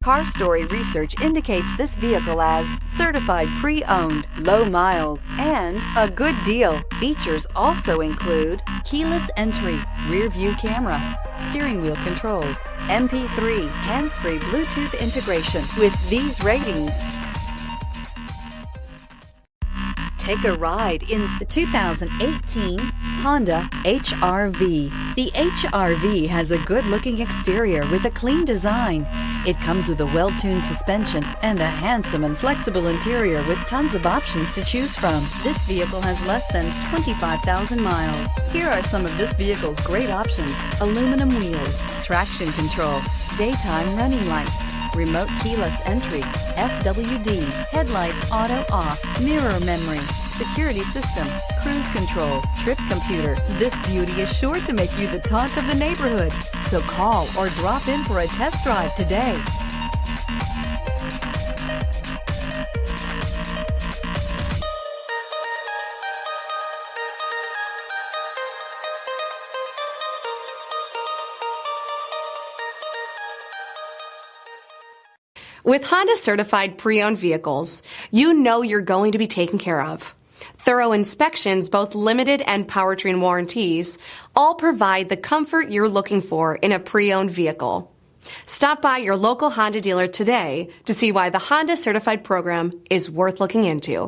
Car Story research indicates this vehicle as certified pre-owned, low miles, and a good deal. Features also include keyless entry, rear view camera, steering wheel controls, MP3, hands-free Bluetooth integration. With these ratings, take a ride in the 2018 Honda HR-V. The HR-V has a good-looking exterior with a clean design. It comes with a well-tuned suspension and a handsome and flexible interior with tons of options to choose from. This vehicle has less than 25,000 miles. Here are some of this vehicle's great options: aluminum wheels, traction control, daytime running lights, remote keyless entry, FWD, headlights auto off, mirror memory, security system, cruise control, trip computer. This beauty is sure to make you the talk of the neighborhood. So call or drop in for a test drive today. With Honda certified pre-owned vehicles, you know you're going to be taken care of. Thorough inspections, both limited and powertrain warranties, all provide the comfort you're looking for in a pre-owned vehicle. Stop by your local Honda dealer today to see why the Honda certified program is worth looking into.